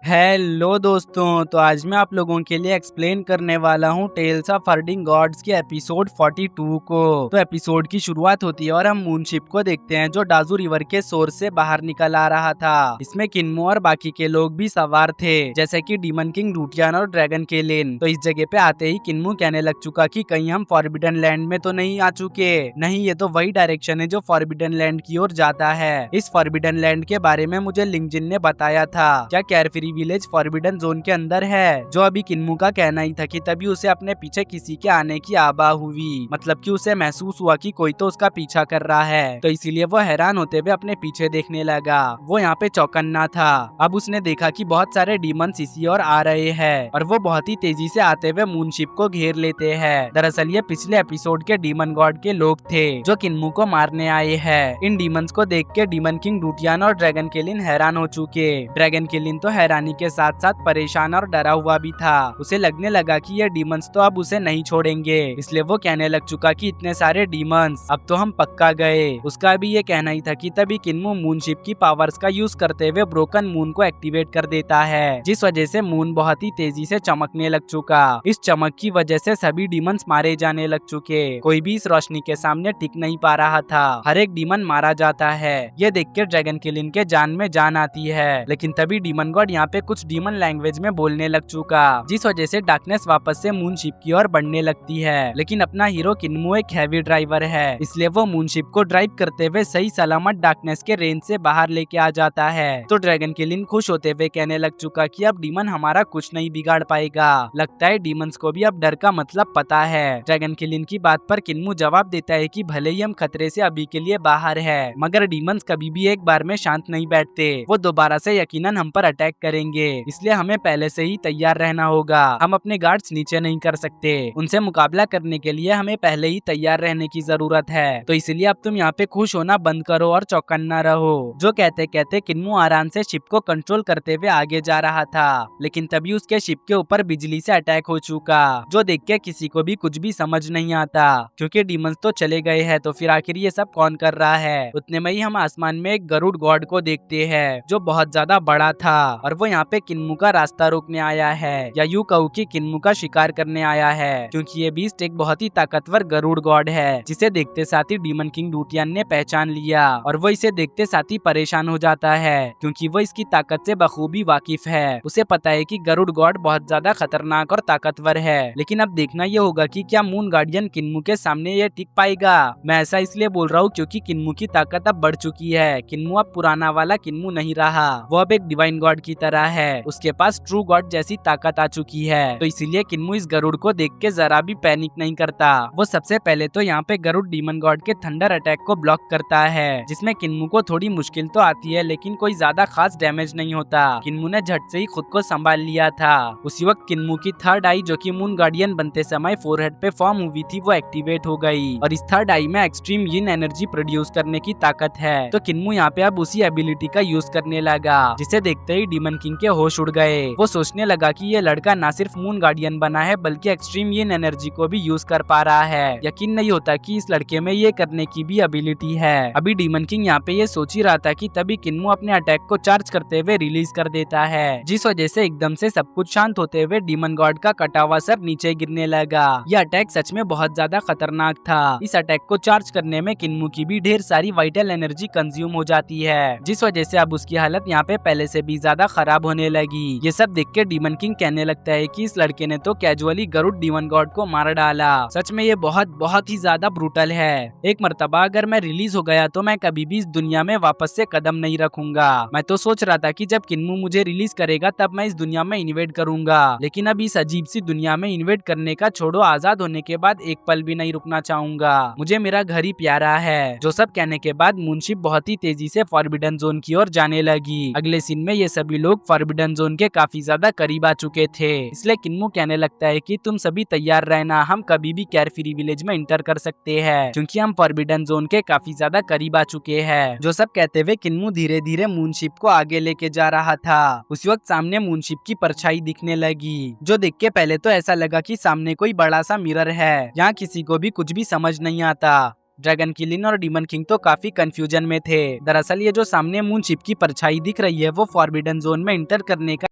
Hello दोस्तों, तो आज मैं आप लोगों के लिए एक्सप्लेन करने वाला हूँ टेल्स ऑफ हर्डिंग गॉड्स के एपिसोड 42 को। तो एपिसोड की शुरुआत होती है और हम मूनशिप को देखते हैं जो डाजू रिवर के सोर्स से बाहर निकल आ रहा था। इसमें किन्मो और बाकी के लोग भी सवार थे, जैसे कि डीमन किंग रूटियान और ड्रैगन केलिन। तो इस जगह पे आते ही किन्मो कहने लग चुका कि कहीं हम फॉरबिडन लैंड में तो नहीं आ चुके। नहीं, ये तो वही डायरेक्शन है जो फॉरबिडन लैंड की ओर जाता है। इस फॉरबिडन लैंड के बारे में मुझे लिंगजिन ने बताया था। क्या कैरफ्री विलेज फॉरबिडन जोन के अंदर है? जो अभी किन्मू का कहना ही था कि तभी उसे अपने पीछे किसी के आने की आभा हुई, मतलब कि उसे महसूस हुआ कि कोई तो उसका पीछा कर रहा है। तो इसीलिए वो हैरान होते हुए अपने पीछे देखने लगा। वो यहाँ पे चौकन्ना था। अब उसने देखा कि बहुत सारे डीमंस इसी ओर आ रहे हैं और वो बहुत ही तेजी से आते हुए मूनशिप को घेर लेते हैं। दरअसल ये पिछले एपिसोड के डीमन गॉड के लोग थे जो किन्मू को मारने आए हैं। इन डीमंस को देख के डीमन किंग रूटियान और ड्रैगन केलिन हैरान हो चुके। ड्रैगन केलिन तो हैरानी के साथ साथ परेशान और डरा हुआ भी था। उसे लगने लगा कि ये डीमंस तो अब उसे नहीं छोड़ेंगे, इसलिए वो कहने लग चुका कि इतने सारे डीमंस, अब तो हम पक्का गए। उसका भी ये कहना ही था कि तभी किन्मू मूनशिप की पावर्स का यूज करते हुए ब्रोकन मून को एक्टिवेट कर देता है, जिस वजह से मून बहुत ही तेजी से चमकने लग चुका। इस चमक की वजह से सभी डीमंस मारे जाने लग चुके। कोई भी इस रोशनी के सामने टिक नहीं पा रहा था। हर एक डीमन मारा जाता है। ये देख के ड्रैगन किलिन के जान में जान आती है, लेकिन तभी डीमन गॉड यहाँ पे कुछ डीमन लैंग्वेज में बोलने लग चुका, जिस वजह से डार्कनेस वापस से मूनशिप की ओर बढ़ने लगती है। लेकिन अपना हीरो किन्मू एक हैवी ड्राइवर है, इसलिए वो मूनशिप को ड्राइव करते हुए सही सलामत डार्कनेस के रेंज से बाहर लेके आ जाता है। तो ड्रैगन किलिन खुश होते हुए कहने लग चुका कि अब डीमन हमारा कुछ नहीं बिगाड़ पाएगा। लगता है डीमंस को भी अब डर का मतलब पता है। ड्रैगन किलिन की बात पर किन्मू जवाब देता है कि भले ही हम खतरे से अभी के लिए बाहर है, मगर डीमंस कभी भी एक बार में शांत नहीं बैठते। वो दोबारा से यकीनन हम पर अटैक करेंगे, इसलिए हमें पहले से ही तैयार रहना होगा। हम अपने गार्ड्स नीचे नहीं कर सकते। उनसे मुकाबला करने के लिए हमें पहले ही तैयार रहने की जरूरत है। तो इसलिए अब तुम यहाँ पे खुश होना बंद करो और चौकन्ना रहो। जो कहते कहते किन्मू आराम से शिप को कंट्रोल करते हुए आगे जा रहा था, लेकिन तभी उसके शिप के ऊपर बिजली से अटैक हो चुका, जो देख के किसी को भी कुछ भी समझ नहीं आता, क्योंकि डीमंस तो चले गए हैं, तो फिर आखिर ये सब कौन कर रहा है। उतने में ही हम आसमान में एक गरुड़ गॉड को देखते हैं जो बहुत ज्यादा बड़ा था, और वो यहाँ पे किन्मू का रास्ता रोकने आया है, या यूं कहूं कि किन्मू का शिकार करने आया है, क्योंकि ये बीस्ट एक बहुत ही ताकतवर गरुड़ गॉड है, जिसे देखते साथ ही डीमन किंग रूटियान ने पहचान लिया। और वो इसे देखते साथ ही परेशान हो जाता है, क्योंकि वो इसकी ताकत से बखूबी वाकिफ है। उसे पता है कि गरुड़ गॉड बहुत ज्यादा खतरनाक और ताकतवर है, लेकिन अब देखना ये होगा कि क्या मून गार्डियन किन्मू के सामने ये टिक पाएगा। मैं ऐसा इसलिए बोल रहा हूँ क्योंकि किन्मू की ताकत अब बढ़ चुकी है। किन्मू अब पुराना वाला किन्मू नहीं रहा, वो अब एक डिवाइन गॉड की तरह है। उसके पास ट्रू गॉड जैसी ताकत आ चुकी है। तो इसीलिए किन्मू इस गरुड़ को देख के जरा भी पैनिक नहीं करता। वो सबसे पहले तो यहाँ पे गरुड़ डीमन गॉड के थंडर अटैक को ब्लॉक करता है, जिसमें किन्मू को थोड़ी मुश्किल तो आती है, लेकिन कोई ज्यादा खास डैमेज नहीं होता। किन्मू ने झट से ही खुद को संभाल लिया था। उसी वक्त किन्मू की थर्ड आई, जो कि मून गार्डियन बनते समय फोरहेड पे फॉर्म हुई थी, वो एक्टिवेट हो गई, और इस थर्ड आई में एक्सट्रीम यिन एनर्जी प्रोड्यूस करने की ताकत है। तो किन्मू यहाँ पे अब उसी एबिलिटी का यूज करने लगा, जिसे देखते ही डीमन किंग के होश उड़ गए। वो सोचने लगा कि ये लड़का ना सिर्फ मून गार्डियन बना है, बल्कि एक्सट्रीम यिन एनर्जी को भी यूज कर पा रहा है। यकीन नहीं होता कि इस लड़के में ये करने की भी एबिलिटी है। अभी डीमन किंग यहाँ पे ये सोच ही रहा था कि तभी किन्मू अपने अटैक को चार्ज करते हुए रिलीज कर देता है, जिस वजह से एकदम से सब कुछ शांत होते हुए डीमन गॉड का कटा हुआ सर नीचे गिरने लगा। यह अटैक सच में बहुत ज्यादा खतरनाक था। इस अटैक को चार्ज करने में किन्मू की भी ढेर सारी वाइटल एनर्जी कंज्यूम हो जाती है, जिस वजह से अब उसकी हालत यहाँ पे पहले से भी ज्यादा खराब होने लगी। ये सब देख के डीमन किंग कहने लगता है कि इस लड़के ने तो कैजुअली गरुड़ डीमन गॉड को मार डाला। सच में ये बहुत ही ज्यादा ब्रूटल है। एक मर्तबा अगर मैं रिलीज हो गया तो मैं कभी भी इस दुनिया में वापस से कदम नहीं रखूंगा। मैं तो सोच रहा था कि जब किन्मू मुझे रिलीज करेगा तब मैं इस दुनिया में इन्वेड करूंगा, लेकिन अब इस अजीब सी दुनिया में इन्वेड करने का छोड़ो, आजाद होने के बाद एक पल भी नहीं रुकना चाहूंगा। मुझे मेरा घर ही प्यारा है। जो सब कहने के बाद मूनशिप बहुत ही तेजी से फॉरबिडन जोन की ओर जाने लगी। अगले सीन में ये सभी लोग फॉरबिडन जोन के काफी ज्यादा करीब आ चुके थे, इसलिए किन्मू कहने लगता है कि तुम सभी तैयार रहना, हम कभी भी कैरफ्री विलेज में इंटर कर सकते हैं, क्योंकि हम फॉरबिडन जोन के काफी ज्यादा करीब आ चुके हैं। जो सब कहते हुए किन्मू धीरे धीरे मूनशिप को आगे लेके जा रहा था। उसी वक्त सामने मूनशिप की परछाई दिखने लगी, जो देख के पहले तो ऐसा लगा कि सामने कोई बड़ा सा मिरर है। यहाँ किसी को भी कुछ भी समझ नहीं आता। ड्रैगन किलिन और डीमन किंग तो काफी कंफ्यूजन में थे। दरअसल ये जो सामने मूनशिप की परछाई दिख रही है वो फॉरबिडन जोन में इंटर करने का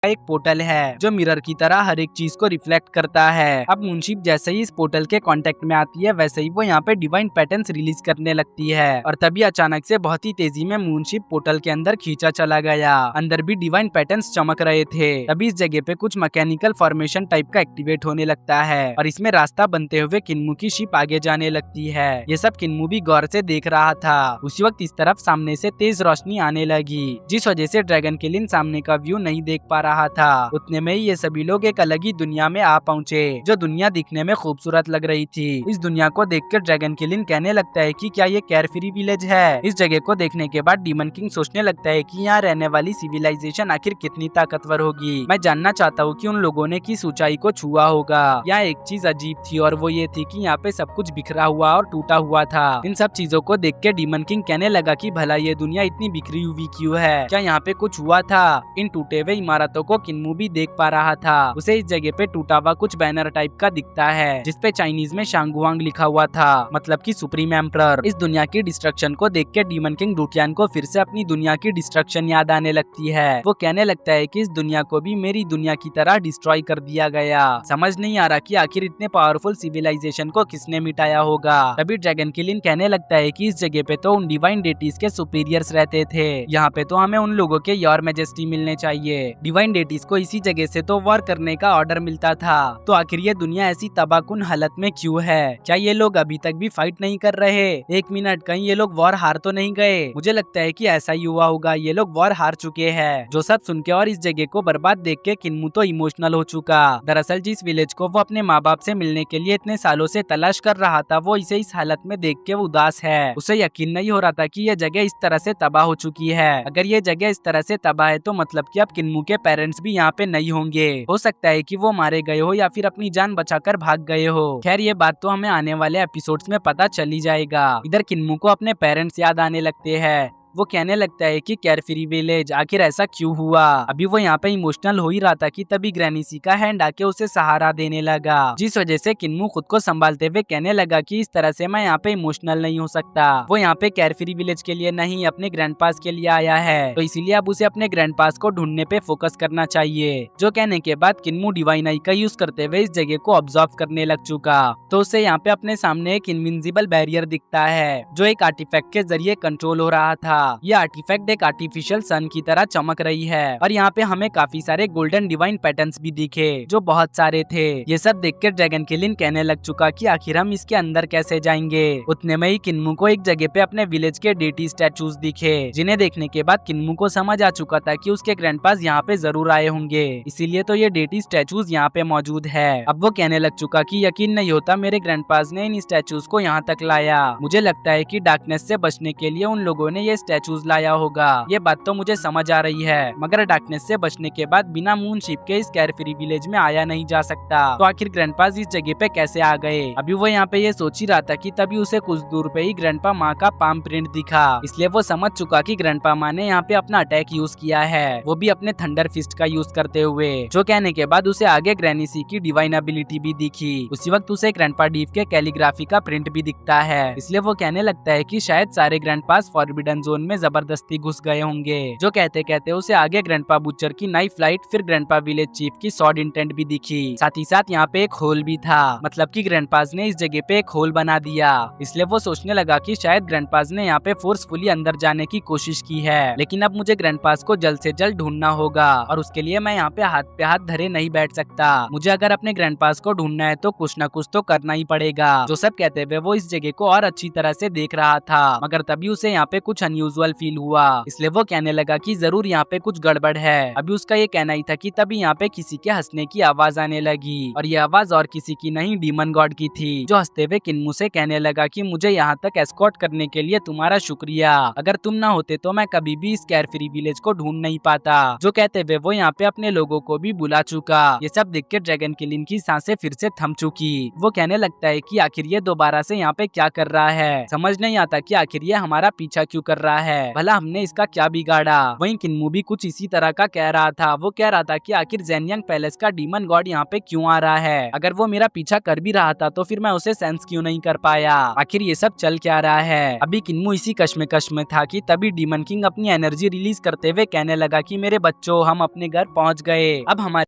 एक पोर्टल है जो मिरर की तरह हर एक चीज को रिफ्लेक्ट करता है। अब मूनशिप जैसे ही इस पोर्टल के कांटेक्ट में आती है वैसे ही वो यहाँ पे डिवाइन पैटर्न्स रिलीज करने लगती है और तभी अचानक से बहुत ही तेजी में मूनशिप पोर्टल के अंदर खींचा चला गया। अंदर भी डिवाइन पैटर्न्स चमक रहे थे। तभी इस जगह पे कुछ मैकेनिकल फॉर्मेशन टाइप का एक्टिवेट होने लगता है और इसमें रास्ता बनते हुए किन्मू की शिप आगे जाने लगती है। ये सब किन्मू भी गौर से देख रहा था। उसी वक्त इस तरफ सामने से तेज रोशनी आने लगी जिस वजह से ड्रैगन किलिन सामने का व्यू नहीं देख पा रहा था। उतने में ही ये सभी लोग एक अलग ही दुनिया में आ पहुँचे जो दुनिया दिखने में खूबसूरत लग रही थी। इस दुनिया को देखकर ड्रैगन किलिन कहने लगता है कि क्या ये केयरफ्री विलेज है। इस जगह को देखने के बाद डीमन किंग सोचने लगता है कि यहाँ रहने वाली सिविलाइजेशन आखिर कितनी ताकतवर होगी। मैं जानना चाहता हूँ कि उन लोगों ने किस ऊंचाई को छुआ होगा। यहाँ एक चीज अजीब थी और वो ये थी कि यहाँ पे सब कुछ बिखरा हुआ और टूटा हुआ था। इन सब चीजों को देख के डीमन किंग कहने लगा कि भला ये दुनिया इतनी बिखरी हुई क्यों है, क्या यहाँ पे कुछ हुआ था। इन टूटे हुए इमारतों को किन्मू भी देख पा रहा था। उसे इस जगह पे टूटा हुआ कुछ बैनर टाइप का दिखता है जिसपे चाइनीज में शांगुआंग लिखा हुआ था, मतलब कि सुप्रीम एम्परर। इस दुनिया की डिस्ट्रक्शन को देख के डीमन किंग डूटियान को फिर से अपनी दुनिया की डिस्ट्रक्शन याद आने लगती है। वो कहने लगता है कि इस दुनिया को भी मेरी दुनिया की तरह डिस्ट्रॉय कर दिया गया। समझ नहीं आ रहा कि आखिर इतने पावरफुल सिविलाइजेशन को किसने मिटाया होगा। तभी ड्रैगन किलिन कहने लगता है कि इस जगह पे तो उन डिवाइन डेटीज के सुपीरियर्स रहते थे, यहाँ पे तो हमें उन लोगों के योर मैजेस्टी मिलने चाहिए। डिवाइन डेटीज को इसी जगह से तो वॉर करने का ऑर्डर मिलता था, तो आखिर ये दुनिया ऐसी तबाहकुन हालत में क्यों है। क्या ये लोग अभी तक भी फाइट नहीं कर रहे। एक मिनट, कहीं ये लोग वॉर हार तो नहीं गए। मुझे लगता है कि ऐसा ही हुआ होगा, ये लोग वॉर हार चुके हैं। जो सब सुन के और इस जगह को बर्बाद देख के किन्मू तो इमोशनल हो चुका। दरअसल जिस विलेज को वो अपने माँ बाप से मिलने के लिए इतने सालों से तलाश कर रहा था वो इसे इस हालत में देख के उदास है। उसे यकीन नहीं हो रहा था कि ये जगह इस तरह से तबाह हो चुकी है। अगर ये जगह इस तरह से तबाह है तो मतलब कि अब किन्मू के पेरेंट्स भी यहाँ पे नहीं होंगे। हो सकता है कि वो मारे गए हो या फिर अपनी जान बचाकर भाग गए हो। खैर ये बात तो हमें आने वाले एपिसोड्स में पता चल ही जाएगा। इधर किन्मू को अपने पेरेंट्स याद आने लगते हैं। वो कहने लगता है कि केयरफ्री विलेज आखिर ऐसा क्यों हुआ। अभी वो यहाँ पे इमोशनल हो ही रहा था कि तभी ग्रैनी सी का हैंड आके उसे सहारा देने लगा, जिस वजह से किन्मू खुद को संभालते हुए कहने लगा कि इस तरह से मैं यहाँ पे इमोशनल नहीं हो सकता। वो यहाँ पे केयरफ्री विलेज के लिए नहीं अपने ग्रैंडपास के लिए आया है, तो इसीलिए अब उसे अपने ग्रैंडपास को ढूंढने पे फोकस करना चाहिए। जो कहने के बाद किन्मू डिवाइन आई का यूज करते हुए इस जगह को ऑब्जर्व करने लग चुका, तो उसे यहाँ पे अपने सामने एक इनविजिबल बैरियर दिखता है जो एक आर्टिफैक्ट के जरिए कंट्रोल हो रहा था। ये आर्टिफैक्ट एक आर्टिफिशियल सन की तरह चमक रही है और यहाँ पे हमें काफी सारे गोल्डन डिवाइन पैटर्न्स भी दिखे जो बहुत सारे थे। ये सब देखकर ड्रैगन किलिन कहने लग चुका कि आखिर हम इसके अंदर कैसे जाएंगे। उतने में ही किन्मू को एक जगह पे अपने विलेज के डेटी स्टैचूज दिखे, जिन्हें देखने के बाद किन्मू को समझ आ चुका था कि उसके ग्रैंडपास यहाँ पे जरूर आए होंगे, इसीलिए तो ये डेटी स्टैचूज यहाँ पे मौजूद है। अब वो कहने लग चुका कि यकीन नहीं होता मेरे ग्रैंडपास ने इन स्टैचूज को यहाँ तक लाया। मुझे लगता है कि डार्कनेस से बचने के लिए उन लोगों ने ये स्टैचूज लाया होगा। ये बात तो मुझे समझ आ रही है, मगर डार्कनेस से बचने के बाद बिना मूनशिप के इस केयरफ्री विलेज में आया नहीं जा सकता, तो आखिर ग्रैंडपास इस जगह पे कैसे आ गए। अभी वो यहाँ पे ये सोच ही रहा था कि तभी उसे कुछ दूर पे ही ग्रैंडपा माँ का पाम प्रिंट दिखा, इसलिए वो समझ चुका कि ग्रैंडपा माँ ने यहाँ पे अपना अटैक यूज किया है, वो भी अपने थंडर फिस्ट का यूज करते हुए। जो कहने के बाद उसे आगे ग्रैनी सी की डिवाइन एबिलिटी भी दिखी। उसी वक्त उसे ग्रैंडपा डीव के कैलीग्राफी का प्रिंट भी दिखता है, इसलिए वो कहने लगता है कि शायद सारे ग्रैंडपास फॉरबिडन जोन में जबरदस्ती घुस गए होंगे। जो कहते कहते उसे आगे ग्रैंडपा बुचर की नाइफ लाइट, फिर ग्रैंडपा विलेज चीफ की सॉर्ड इंटेंट भी दिखी। साथ ही साथ यहाँ पे एक होल भी था, मतलब कि ग्रैंडपास ने इस जगह पे एक होल बना दिया। इसलिए वो सोचने लगा कि शायद ग्रैंडपास ने यहाँ पे फोर्सफुली अंदर जाने की कोशिश की है, लेकिन अब मुझे ग्रैंडपास को जल्द से जल्द ढूंढना होगा और उसके लिए मैं यहाँ पे हाथ धरे नहीं बैठ सकता। मुझे अगर अपने ग्रैंडपास को ढूंढना है तो कुछ न कुछ तो करना ही पड़ेगा। जो सब कहते हुए वो इस जगह को और अच्छी तरह से देख रहा था, मगर तभी उसे यहाँ पे कुछ अनयूजुअल फील हुआ, इसलिए वो कहने लगा कि जरूर यहाँ पे कुछ गड़बड़ है। अभी उसका ये कहना ही था कि तभी यहाँ पे किसी के हंसने की आवाज आने लगी और ये आवाज और किसी की नहीं डीमन गॉड की थी, जो हंसते हुए किन्मू से कहने लगा कि मुझे यहाँ तक एस्कॉर्ट करने के लिए तुम्हारा शुक्रिया, अगर तुम ना होते तो मैं कभी भी इस केयरफ्री विलेज को ढूंढ नहीं पाता। जो कहते हुए वो यहाँ पे अपने लोगों को भी बुला चुका। ये सब देख के ड्रैगन किलिन की सांसें फिर से थम चुकी। वो कहने लगता है कि आखिर ये दोबारा से यहाँ पे क्या कर रहा है, समझ नहीं आता कि आखिर ये हमारा पीछा क्यों कर रहा है, भला हमने इसका क्या बिगाड़ा। वहीं किन्मू भी कुछ इसी तरह का कह रहा था। वो कह रहा था कि आखिर ज़ेनियांग पैलेस का डीमन गॉड यहाँ पे क्यों आ रहा है, अगर वो मेरा पीछा कर भी रहा था तो फिर मैं उसे सेंस क्यों नहीं कर पाया, आखिर ये सब चल क्या रहा है। अभी किन्मू इसी कश्मकश में था कि तभी डीमन किंग अपनी एनर्जी रिलीज करते हुए कहने लगा कि मेरे बच्चों, हम अपने घर पहुंच गए, अब हमारे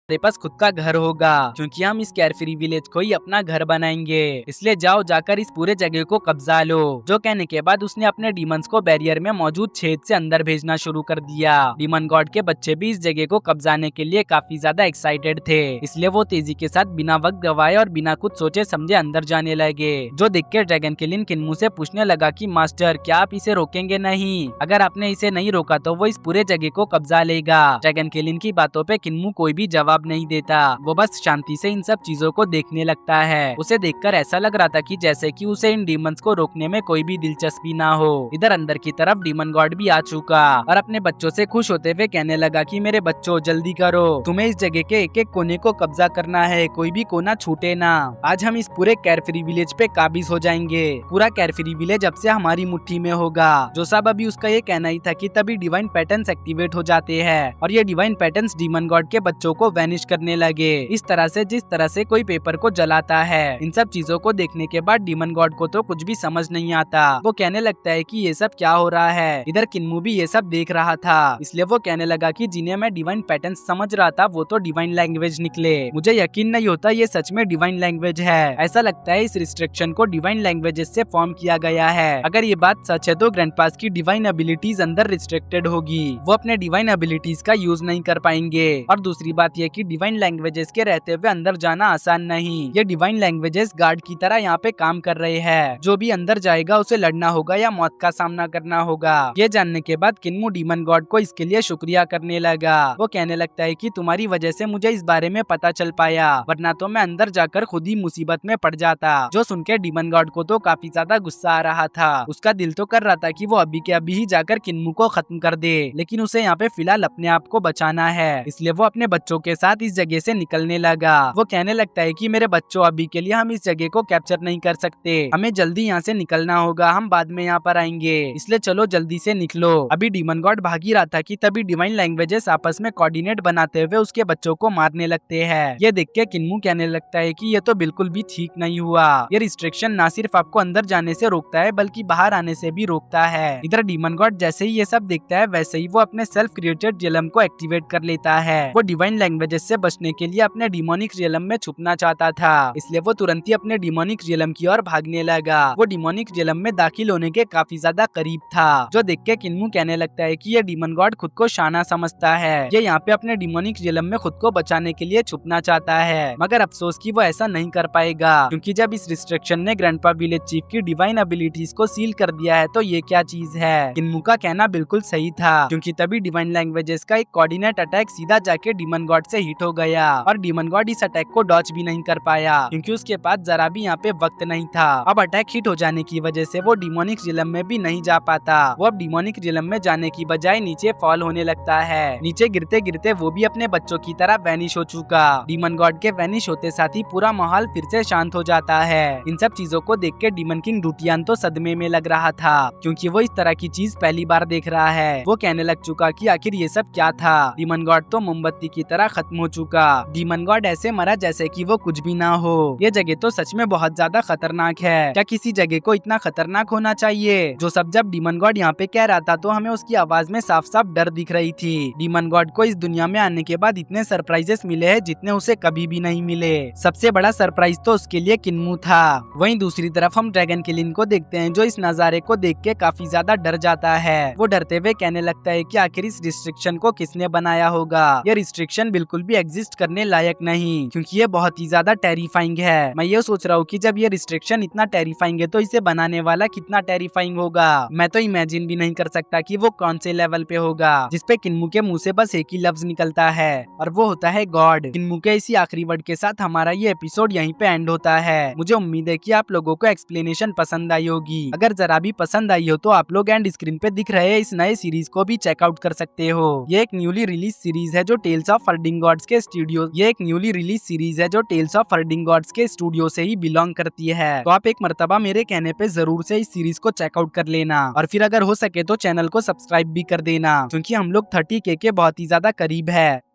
पास खुद का घर होगा, क्योंकि हम इस केयरफ्री विलेज को ही अपना घर बनाएंगे, इसलिए जाओ जाकर इस पूरे जगह को कब्जा लो। जो कहने के बाद उसने अपने डीमंस को बैरियर में मौजूद छेद से अंदर भेजना शुरू कर दिया। डीमन गॉड के बच्चे भी इस जगह को कब्जाने के लिए काफी ज्यादा एक्साइटेड थे, इसलिए वो तेजी के साथ बिना वक्त गवाए और बिना कुछ सोचे समझे अंदर जाने लगे। जो देख के ड्रैगन किलिन किन्मू से पूछने लगा कि मास्टर, क्या आप इसे रोकेंगे नहीं? अगर आपने इसे नहीं रोका तो वो इस पूरे जगह को कब्जा लेगा। ड्रैगन किलिन की बातों पे किन्मू कोई भी जवाब नहीं देता, वो बस शांति से इन सब चीजों को देखने लगता है। उसे देखकर ऐसा लग रहा था कि जैसे कि उसे इन डीमंस को रोकने में कोई भी दिलचस्पी ना हो। इधर अंदर की तरफ डीमन गॉड भी आ चुका और अपने बच्चों से खुश होते हुए कहने लगा कि मेरे बच्चों, जल्दी करो, तुम्हें इस जगह के एक एक कोने को कब्जा करना है, कोई भी कोना छूटे ना। आज हम इस पूरे केयरफ्री विलेज पे काबिज हो जाएंगे, पूरा केयरफ्री विलेज अब से हमारी मुट्ठी में होगा। जो सब अभी उसका ये कहना ही था कि तभी डिवाइन पैटर्न्स एक्टिवेट हो जाते हैं और ये डिवाइन पैटर्न्स डीमन गॉड के बच्चों को वैनिश करने लगे, इस तरह से जिस तरह से कोई पेपर को जलाता है। इन सब चीजों को देखने के बाद डीमन गॉड को तो कुछ भी समझ नहीं आता। वो कहने लगता है कि ये सब क्या हो रहा है। इधर किन्मू भी ये सब देख रहा था, इसलिए वो कहने लगा कि जिन्हें मैं डिवाइन पैटर्न समझ रहा था वो तो डिवाइन लैंग्वेज निकले, मुझे यकीन नहीं होता ये सच में डिवाइन लैंग्वेज है। ऐसा लगता है इस रिस्ट्रिक्शन को डिवाइन लैंग्वेजेस से फॉर्म किया गया है। अगर ये बात सच है तो ग्रैंडपास की डिवाइन एबिलिटीज अंदर रिस्ट्रिक्टेड होगी, वो अपने डिवाइन एबिलिटीज का यूज नहीं कर पाएंगे। और दूसरी बात यह कि डिवाइन लैंग्वेजेस के रहते हुए अंदर जाना आसान नहीं, ये डिवाइन लैंग्वेजेस गार्ड की तरह यहाँ पे काम कर रहे हैं। जो भी अंदर जाएगा उसे लड़ना होगा या मौत का सामना करना होगा। ये जानने के बाद किन्मू डीमन गॉड को इसके लिए शुक्रिया करने लगा। वो कहने लगता है कि तुम्हारी वजह से मुझे इस बारे में पता चल पाया, वरना तो मैं अंदर जाकर खुद ही मुसीबत में पड़ जाता। जो सुन के डीमन गॉड को तो काफी ज्यादा गुस्सा आ रहा था। उसका दिल तो कर रहा था कि वो अभी के अभी ही जाकर किन्मू को खत्म कर दे, लेकिन उसे यहाँ पे फिलहाल अपने आप को बचाना है, इसलिए वो अपने बच्चों के साथ इस जगह से निकलने लगा। वो कहने लगता है कि मेरे बच्चों, अभी के लिए हम इस जगह को कैप्चर नहीं कर सकते, हमें जल्दी यहाँ से निकलना होगा, हम बाद में यहाँ पर आएंगे, इसलिए चलो जल्दी से निकलो। अभी डीमन गॉड भाग ही रहा था कि तभी डिवाइन लैंग्वेजेस आपस में कोऑर्डिनेट बनाते हुए उसके बच्चों को मारने लगते हैं। ये देख के किन्मू कहने लगता है कि ये तो बिल्कुल भी ठीक नहीं हुआ, ये रिस्ट्रिक्शन ना सिर्फ आपको अंदर जाने से रोकता है बल्कि बाहर आने से भी रोकता है। इधर डीमन गॉड जैसे ही ये सब देखता है वैसे ही वो अपने सेल्फ क्रिएटेड रियलम को एक्टिवेट कर लेता है। वो डिवाइन लैंग्वेजेस से बचने के लिए अपने डिमोनिक रियलम में छुपना चाहता था, इसलिए वो तुरंत ही अपने डिमोनिक रियलम की ओर भागने लगा। वो डिमोनिक रियलम में दाखिल होने के काफी ज्यादा करीब था, जो देख के किन्मू कहने लगता है कि ये डीमन गॉड खुद को शाना समझता है, ये यहाँ पे अपने डिमोनिक रियलम में खुद को बचाने के लिए छुपना चाहता है, मगर अफसोस कि वो ऐसा नहीं कर पाएगा, क्योंकि जब इस रिस्ट्रिक्शन ने ग्रैंडपा विलेज चीफ की डिवाइन एबिलिटीज को सील कर दिया है तो ये क्या चीज है। किन्मू का कहना बिल्कुल सही था, क्योंकि तभी डिवाइन लैंग्वेजेस का एक कोऑर्डिनेट अटैक सीधा जाके डीमन गॉड से हिट हो गया और डीमन गॉड इस अटैक को डॉच भी नहीं कर पाया, क्योंकि उसके पास जरा भी यहाँ पे वक्त नहीं था। अब अटैक हिट हो जाने की वजह से वो डिमोनिक रियलम में भी नहीं जा पाता। वो अब डिमोनिक रियलम में जाने की बजाय नीचे फॉल होने लगता है। नीचे गिरते गिरते वो भी अपने बच्चों की तरह वैनिश हो चुका। डीमन गॉड के वैनिश होते साथ ही पूरा माहौल फिर से शांत हो जाता है। इन सब चीजों को देख के डीमन किंग डुटियान तो सदमे में लग रहा था, क्योंकि वो इस तरह की चीज पहली बार देख रहा है। वो कहने लग चुका कि आखिर ये सब क्या था। डीमन गॉड तो मोमबत्ती की तरह खत्म हो चुका। डीमन गॉड ऐसे मरा जैसे कि वो कुछ भी ना हो। ये जगह तो सच में बहुत ज्यादा खतरनाक है। क्या किसी जगह को इतना खतरनाक होना चाहिए? जो सब जब डीमन गॉड यहाँ पे कह रहा था तो हमें उसकी आवाज में साफ साफ डर दिख रही थी। डीमन गॉड को इस दुनिया में आने के बाद इतने सरप्राइजेस मिले हैं जितने उसे कभी भी नहीं मिले। सबसे बड़ा सरप्राइज तो उसके लिए किन्मू था। वहीं दूसरी तरफ हम ड्रैगन किलिन को देखते हैं, जो इस नजारे को देख के काफी ज्यादा डर जाता है। वो डरते हुए कहने लगता है कि आखिर इस रिस्ट्रिक्शन को किसने बनाया होगा। ये रिस्ट्रिक्शन बिल्कुल भी एग्जिस्ट करने लायक नहीं, क्योंकि ये बहुत ही ज्यादा टेरिफाइंग है। मैं ये सोच रहा हूँ कि जब ये रिस्ट्रिक्शन इतना टेरिफाइंग है तो इसे बनाने वाला कितना टेरिफाइंग होगा। मैं तो इमेजिन भी नहीं कर सकता कि वो कौन से लेवल पे होगा, जिसपे किन्मू के मुंह से बस एक ही लफ्ज निकलता है और वो होता है गॉड। किन्मू के इसी आखिरी वर्ड के साथ हमारा ये एपिसोड यहीं पे एंड होता है। मुझे उम्मीद है कि आप लोगों को एक्सप्लेनेशन पसंद आई होगी। अगर जरा भी पसंद आई हो तो आप लोग एंड स्क्रीन पे दिख रहे इस नए सीरीज को भी चेकआउट कर सकते हो। ये एक न्यूली रिलीज सीरीज है जो टेल्स ऑफ फर्डिंग गॉड्स के स्टूडियो। ये एक न्यूली रिलीज सीरीज है जो टेल्स ऑफ फर्डिंग गॉड्स के स्टूडियो से ही बिलोंग करती है। तो आप एक मर्तबा मेरे कहने पे जरूर से इस सीरीज को चेकआउट कर लेना और फिर अगर हो सके तो चैनल को सब्सक्राइब भी कर देना, क्योंकि हम लोग 30K के बहुत ही ज्यादा करीब है।